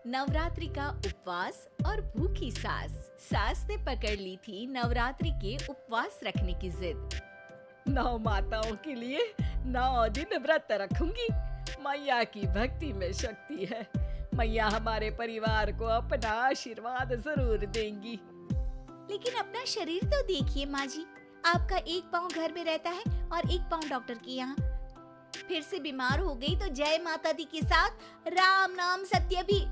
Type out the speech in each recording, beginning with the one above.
नवरात्रि का उपवास और भूखी सास। सास ने पकड़ ली थी नवरात्रि के उपवास रखने की जिद। 9 माताओं के लिए 9 दिन व्रत रखूंगी। मैया की भक्ति में शक्ति है। मैया हमारे परिवार को अपना आशीर्वाद जरूर देंगी। लेकिन अपना शरीर तो देखिए माँ जी, आपका एक पाँव घर में रहता है और एक पाँव डॉक्टर के यहाँ। फिर से बीमार हो गई तो जय माता दी के साथ राम नाम सत्य भी।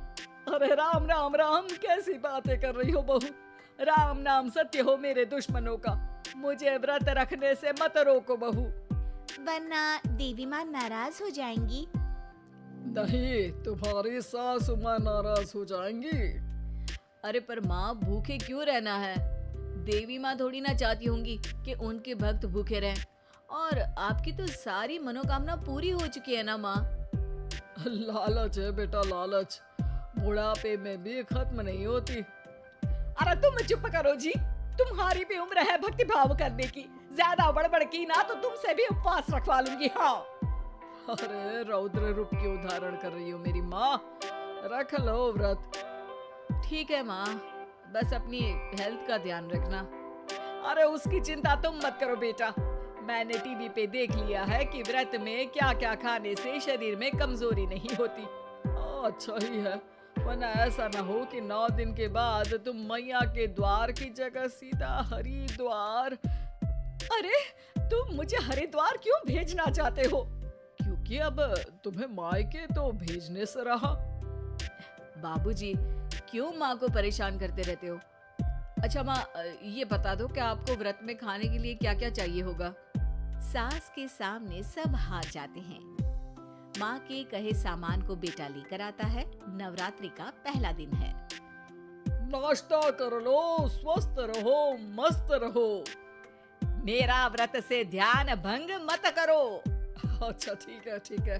अरे राम राम राम, कैसी बातें कर रही हो बहू। राम नाम सत्य हो मेरे दुश्मनों का। मुझे व्रत रखने से मत रोको बहू, वरना देवी माँ नाराज हो जाएंगी। नहीं, तुम्हारी सासु माँ नाराज हो जाएंगी। अरे पर माँ, भूखे क्यों रहना है? देवी माँ थोड़ी ना चाहती होंगी कि उनके भक्त भूखे रहें। और आपकी तो सारी मनोकामना पूरी हो चुकी है ना माँ। लालच है बेटा, लालच बुढ़ापे में भी खत्म नहीं होती। अरे तुम चुप करो जी, तुम्हारी भी उम्र है भक्ति भाव करने की। ज्यादा बड़बड़ की ना तो तुमसे भी उपवास रखवा लूंगी। हाँ, अरे रौद्र रूप की उदाहरण कर रही हो मेरी माँ। रख लो व्रत। ठीक है माँ, बस अपनी हेल्थ का ध्यान रखना। अरे उसकी चिंता तुम मत करो बेटा। मैंने टीवी पे देख लिया है कि व्रत में क्या क्या खाने से शरीर में कमजोरी नहीं होती। अच्छा ही है, वरना ऐसा ना हो कि 9 दिन के बाद तुम मैया के द्वार की जगह सीधा हरिद्वार। अरे तुम मुझे हरिद्वार क्यों भेजना चाहते हो? क्योंकि अब तुम्हें मायके तो भेजने से रहा। बाबूजी, क्यों माँ को परेशान करते रहते हो? अच्छा माँ, ये बता दो कि आपको व्रत में खाने के लिए क्या क्या चाहिए होगा? सास के सामने सब हार जाते हैं। माँ के कहे सामान को बेटा लेकर आता है। नवरात्रि का पहला दिन है। नाश्ता कर लो, स्वस्थ रहो, मस्त रहो। मेरा व्रत से ध्यान भंग मत करो। अच्छा ठीक है ठीक है,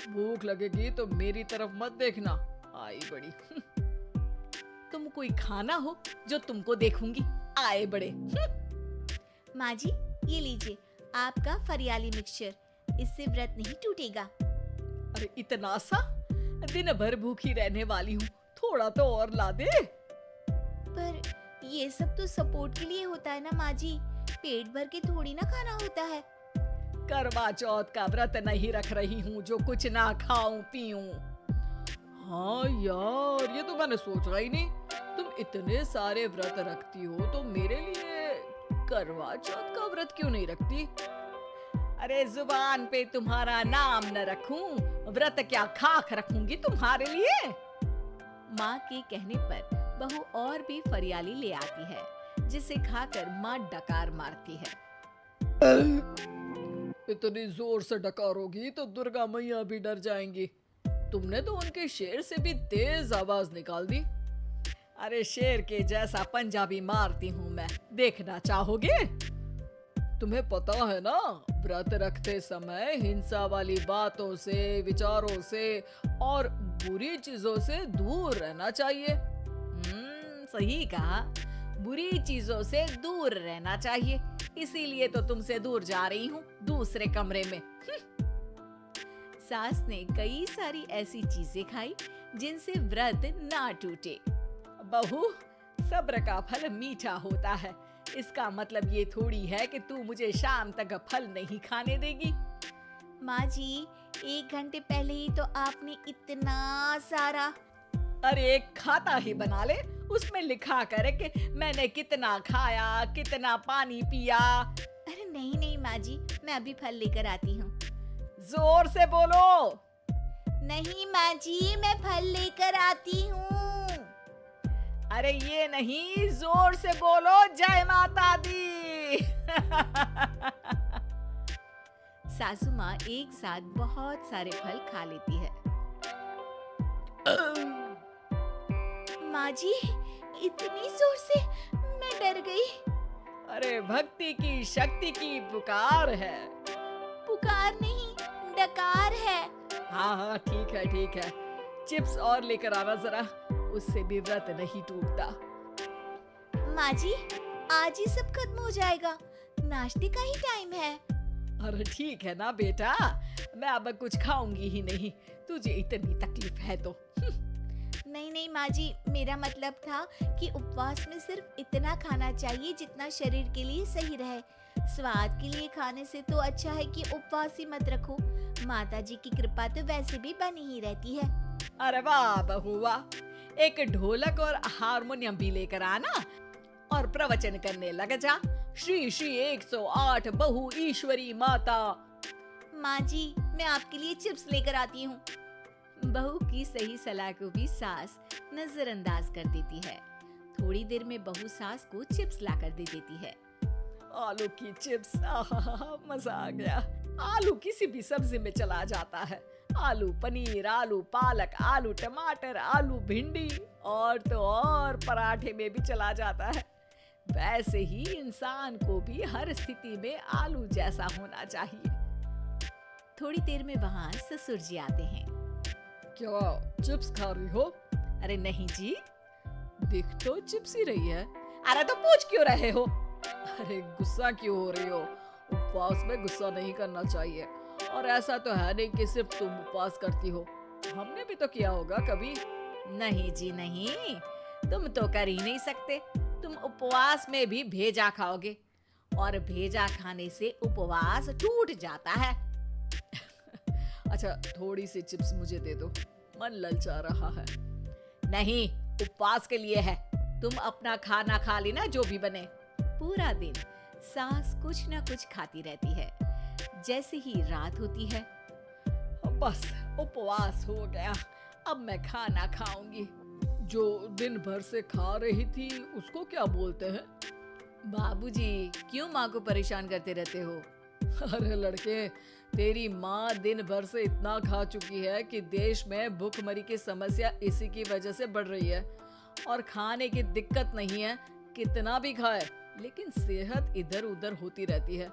भूख लगेगी तो मेरी तरफ मत देखना। आई बड़ी। तुम कोई खाना हो जो तुमको देखूंगी, आए बड़े। माँ जी, ये लीजिए आपका फरियाली मिक्सचर, इससे व्रत नहीं टूटेगा। अरे इतना सा? दिन भर भूखी रहने वाली हूँ, थोड़ा तो और ला दे। पर ये सब तो सपोर्ट के लिए होता है ना माँ जी, पेट भर के थोड़ी ना खाना होता है। करवा चौथ का व्रत नहीं रख रही हूँ जो कुछ ना खाऊं पीऊं। हाँ यार, ये तो मैंने सोचा ही नहीं। तुम इतने सारे व्रत रखती हो तो मेरे लिए करवा चौथ का व्रत क्यों नहीं रखती? अरे जुबान पे तुम्हारा नाम न रखूं, व्रत क्या खाक रखूंगी तुम्हारे लिए। माँ के कहने पर बहू और भी फरियाली ले आती है, जिसे खाकर माँ डकार मारती है। इतनी जोर से डकारोगी तो दुर्गा मैया भी डर जाएंगी। तुमने तो उनके शेर से भी तेज आवाज निकाल दी। अरे शेर के जैसा पंजाबी मारती हूँ मैं, देखना चाहोगे? तुम्हें पता है ना, व्रत रखते समय हिंसा वाली बातों से, विचारों से और बुरी चीजों से दूर रहना चाहिए। सही कहा, बुरी चीजों से दूर रहना चाहिए। इसीलिए तो तुमसे दूर जा रही हूँ, दूसरे कमरे में। सास ने कई सारी ऐसी चीजें खाई जिनसे व्रत ना टूटे। बहू, सब्र का फल मीठा होता है। इसका मतलब ये थोड़ी है कि तू मुझे शाम तक फल नहीं खाने देगी। माँ जी, 1 घंटे पहले ही तो आपने इतना सारा। अरे एक खाता ही बना ले, उसमें लिखा करे कि मैंने कितना खाया, कितना पानी पिया। अरे नहीं नहीं माँ जी, मैं अभी फल लेकर आती हूँ। जोर से बोलो। नहीं माँ जी, मैं फल लेकर आती हूँ। अरे ये नहीं, जोर से बोलो, जय माता दी। सासू माँ एक साथ बहुत सारे फल खा लेती है। माँ जी, इतनी जोर से मैं डर गई। अरे भक्ति की शक्ति की पुकार है। पुकार नहीं, डकार है। हाँ हाँ ठीक है ठीक है, चिप्स और लेकर आना जरा, उससे भी व्रत नहीं टूटता। माँ जी, आज ही सब खत्म हो जाएगा, नाश्ते का ही टाइम है। अरे ठीक है ना बेटा, मैं अब कुछ खाऊंगी ही नहीं, तुझे इतनी तकलीफ है तो। नहीं नहीं माँ जी, मेरा मतलब था कि उपवास में सिर्फ इतना खाना चाहिए जितना शरीर के लिए सही रहे। स्वाद के लिए खाने से तो अच्छा है कि उपवास ही मत रखो। माता जी की कृपा तो वैसे भी बनी ही रहती है। अरे वाह बहू वाह, एक ढोलक और हारमोनियम भी लेकर आना और प्रवचन करने लग जा। श्री श्री 108 बहु ईश्वरी माता। माँ जी, मैं आपके लिए चिप्स लेकर आती हूँ। बहू की सही सलाह को भी सास नजरअंदाज कर देती है। थोड़ी देर में बहू सास को चिप्स लाकर दे देती है। आलू की चिप्स, आहा, मजा आ गया। आलू किसी भी सब्जी में चला जाता है। आलू पनीर, आलू पालक, आलू टमाटर, आलू भिंडी और तो और पराठे में भी चला जाता है। वैसे ही इंसान को भी हर स्थिति में आलू जैसा होना चाहिए। थोड़ी देर में वहाँ ससुर जी आते हैं। क्या चिप्स खा रही हो? अरे नहीं जी। दिख तो चिप्स ही रही है। अरे तो पूछ क्यों रहे हो? अरे गुस्सा क्यों हो रही हो? उपवास में गुस्सा नहीं करना चाहिए। और ऐसा तो है नहीं कि सिर्फ तुम उपवास करती हो, हमने भी तो किया होगा कभी। नहीं जी नहीं, तुम तो कर ही नहीं सकते। तुम उपवास में भी भेजा खाओगे और भेजा खाने से उपवास टूट जाता है। अच्छा, थोड़ी सी चिप्स मुझे दे दो, मन ललचा रहा है। नहीं, उपवास के लिए है। तुम अपना खाना खा लेना जो भी बने। पूरा दिन सास कुछ ना कुछ खाती रहती है। जैसे ही रात होती है, बस उपवास हो गया, अब मैं खाना खाऊंगी। जो दिन भर से खा रही थी उसको क्या बोलते हैं? बाबूजी क्यों माँ को परेशान करते रहते हो? अरे लड़के, तेरी माँ दिन भर से इतना खा चुकी है कि देश में भूखमरी की समस्या इसी की वजह से बढ़ रही है। और खाने की दिक्कत नहीं है, कितना भी खाए लेकिन सेहत इधर उधर होती रहती है।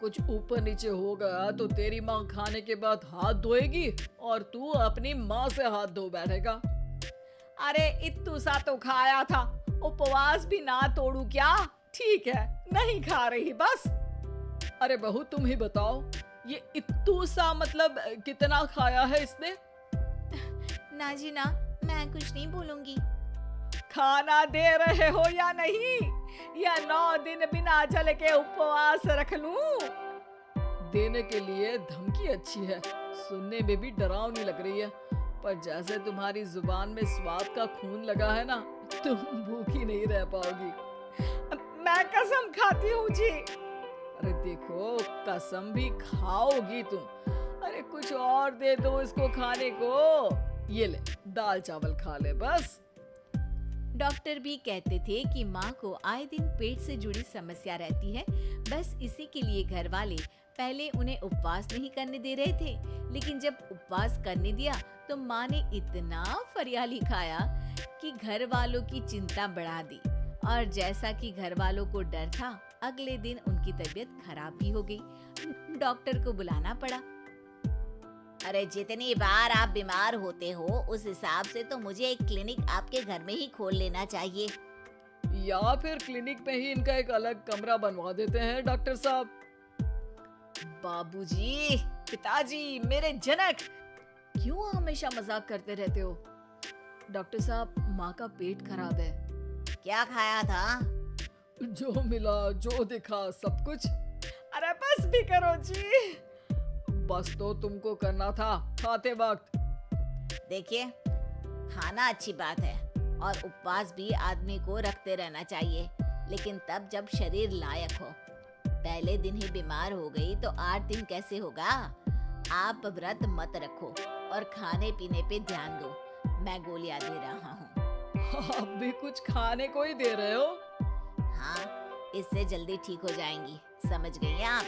कुछ ऊपर नीचे हो गया तो तेरी माँ खाने के बाद हाथ धोएगी और तू अपनी माँ से हाथ धो बैठेगा। अरे इत्तू सा तो खाया था, उपवास भी ना तोड़ू क्या? ठीक है, नहीं खा रही बस। अरे बहू, तुम ही बताओ, ये इत्तू सा मतलब कितना खाया है इसने? ना जी ना, मैं कुछ नहीं बोलूंगी। खाना दे रहे हो या नहीं, या 9 दिन बिना जल के उपवास रख लूं? देने के लिए धमकी अच्छी है, सुनने में भी डरावनी लग रही है, पर जैसे तुम्हारी जुबान में स्वाद का खून लगा है ना, तुम भूखी नहीं रह पाओगी। मैं कसम खाती हूँ जी। अरे देखो, कसम भी खाओगी तुम। अरे कुछ और दे दो इसको खाने को। ये ले, दाल चावल खा ले बस। डॉक्टर भी कहते थे कि माँ को आए दिन पेट से जुड़ी समस्या रहती है। बस इसी के लिए घर वाले पहले उन्हें उपवास नहीं करने दे रहे थे, लेकिन जब उपवास करने दिया तो माँ ने इतना फरियाली खाया कि घर वालों की चिंता बढ़ा दी। और जैसा कि घर वालों को डर था, अगले दिन उनकी तबीयत खराब भी हो गई। डॉक्टर को बुलाना पड़ा। अरे जितनी बार आप बीमार होते हो उस हिसाब से तो मुझे एक क्लिनिक आपके घर में ही खोल लेना चाहिए। या फिर क्लिनिक में ही इनका एक अलग कमरा बनवा देते हैं डॉक्टर साहब। बाबूजी, पिताजी, मेरे जनक, क्यों हमेशा मजाक करते रहते हो? डॉक्टर साहब, माँ का पेट खराब है। क्या खाया था? जो मिला, जो दिखा, सब कुछ। अरे बस भी करो जी। बस तो तुमको करना था खाते वक्त। देखिए, खाना अच्छी बात है और उपवास भी आदमी को रखते रहना चाहिए, लेकिन तब जब शरीर लायक हो। पहले दिन ही बीमार हो गई तो 8 दिन कैसे होगा? आप व्रत मत रखो और खाने पीने पे ध्यान दो। मैं गोलियां दे रहा हूँ। आप भी कुछ खाने को ही दे रहे हो? हाँ, इससे जल्दी ठीक हो जाएंगी, समझ गई आप?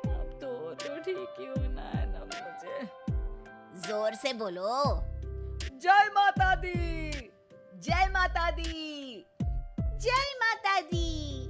अब तो ठीक ही होना है ना मुझे। जोर से बोलो। जय माता दी। जय माता दी। जय माता दी।